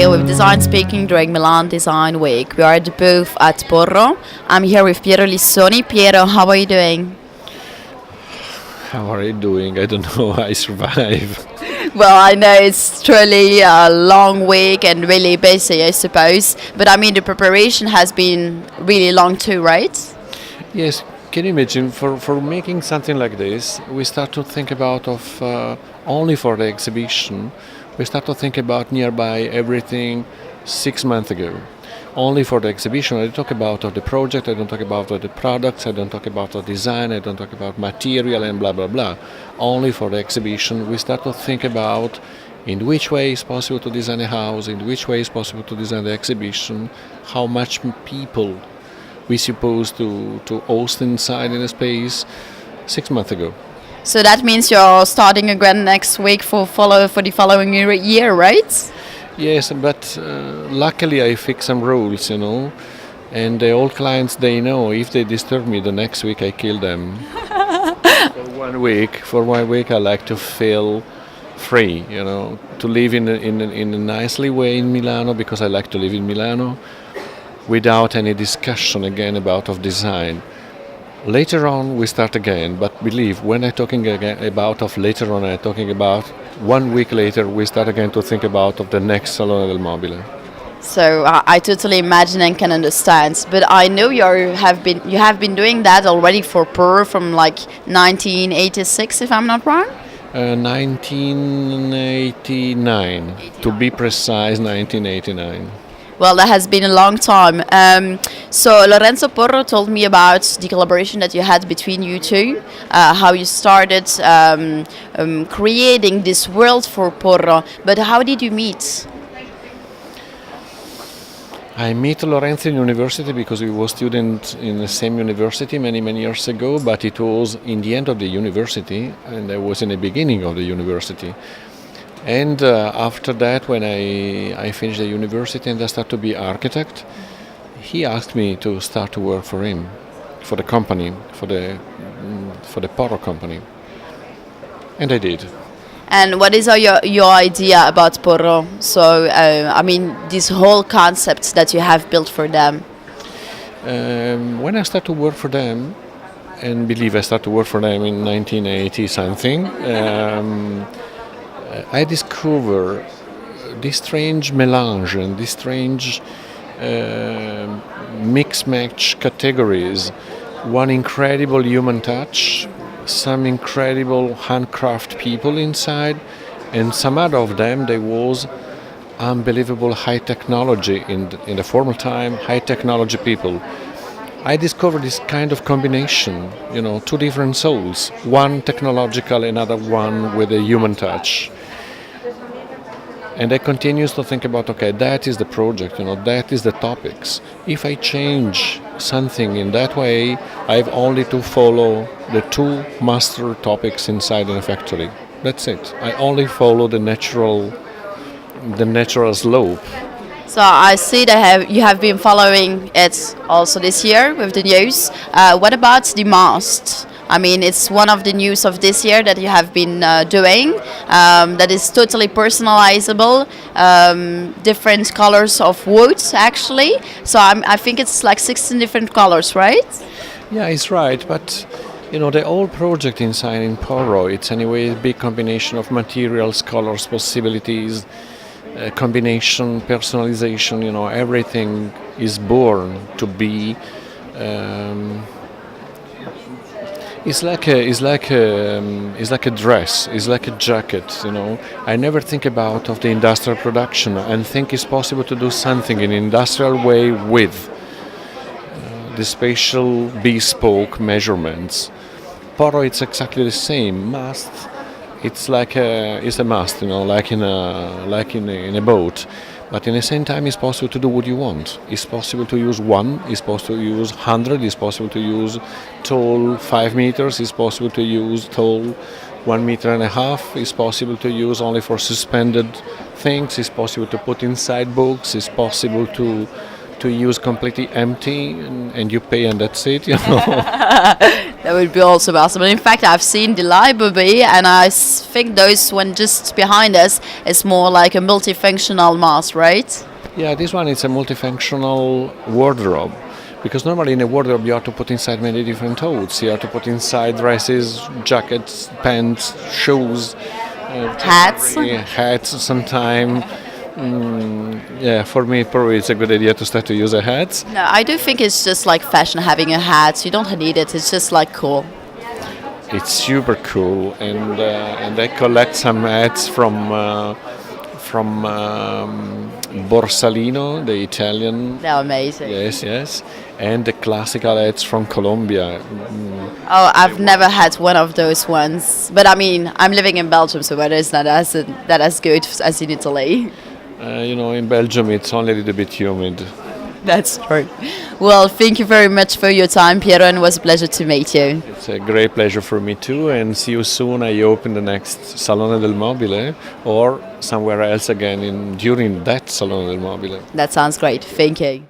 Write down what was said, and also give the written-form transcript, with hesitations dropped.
here with Designspeaking during Milan Design Week. We are at the booth at Porro. I'm here with Piero Lissoni. Piero, how are you doing? How are you doing? I don't know. I survive. Well, I know it's truly a long week and really busy, I suppose. But I mean, the preparation has been really long too, right? Yes. Can you imagine, for making something like this, we start to think about only for the exhibition, we start to think about nearby everything 6 months ago. Only for the exhibition, I don't talk about the project, I don't talk about the products, I don't talk about the design, I don't talk about material and blah, blah, blah. Only for the exhibition, we start to think about in which way is possible to design a house, in which way is possible to design the exhibition, how much people we supposed to host inside in a space 6 months ago. So that means you're starting again next week for the following year, right? Yes, but luckily I fix some rules, and the old clients, they know if they disturb me the next week I kill them. For 1 week I like to feel free, to live in a nicely way in Milano, because I like to live in Milano, without any discussion again about of design. Later on we start again, but believe, when I'm talking again about of later on, I'm talking about 1 week later we start again to think about of the next Salone del Mobile. So I totally imagine and can understand. But I know you have been doing that already for Porro from like 1986, if I'm not wrong? 1989, to be precise, 1989. Well, that has been a long time. So Lorenzo Porro told me about the collaboration that you had between you two, how you started creating this world for Porro. But how did you meet? I met Lorenzo in university because we were students in the same university many years ago, but it was in the end of the university, and I was in the beginning of the university. And after that, when I finished the university and I started to be architect, he asked me to start to work for him, for the company, for the Porro company, and I did. And what is your idea about Porro? So, I mean, this whole concept that you have built for them. When I started to work for them, and believe I started to work for them in 1980 something. I discover this strange melange and this strange mix-match categories. One incredible human touch, some incredible handcraft people inside, and some other of them there was unbelievable high technology in the former time, high technology people. I discovered this kind of combination, two different souls, one technological, another one with a human touch. And I continue to think about, okay, that is the project, that is the topics. If I change something in that way, I have only to follow the two master topics inside a factory. That's it. I only follow the natural slope. So I see that you have been following it also this year with the news. What about the mast? I mean, it's one of the news of this year that you have been doing that is totally personalizable, different colors of wood actually. So I think it's like 16 different colors, right? Yeah, it's right. But the whole project inside in Porro, it's anyway a big combination of materials, colors, possibilities, combination, personalization. Everything is born to be. It's like a dress. It's like a jacket. I never think about of the industrial production and think it's possible to do something in an industrial way with the spatial bespoke measurements. Porro, it's exactly the same. Mast, it's a mast. Like in a boat. But in the same time, it's possible to do what you want. It's possible to use one, it's possible to use 100, it's possible to use tall 5 meters, it's possible to use tall 1.5 meters, it's possible to use only for suspended things, it's possible to put inside books, it's possible to to use completely empty and you pay and that's it, you know. That would be also awesome. And in fact, I've seen the library, and I think those one just behind us is more like a multifunctional mask, right? Yeah, this one is a multifunctional wardrobe. Because normally in a wardrobe you have to put inside many different clothes. You have to put inside dresses, jackets, pants, shoes, Hats. hats sometime. Yeah, for me probably it's a good idea to start to use a hat. No, I do think it's just like fashion having a hat. You don't need it. It's just like cool. It's super cool, and I collect some hats from Borsalino, the Italian. They're amazing. Yes, and the classical hats from Colombia. Oh, I've never had one of those ones. But I mean, I'm living in Belgium, so weather is not as good as in Italy. In Belgium it's only a little bit humid. That's true. Well, thank you very much for your time, Piero, and it was a pleasure to meet you. It's a great pleasure for me too, and see you soon. I hope in the next Salone del Mobile or somewhere else again during that Salone del Mobile. That sounds great. Thank you.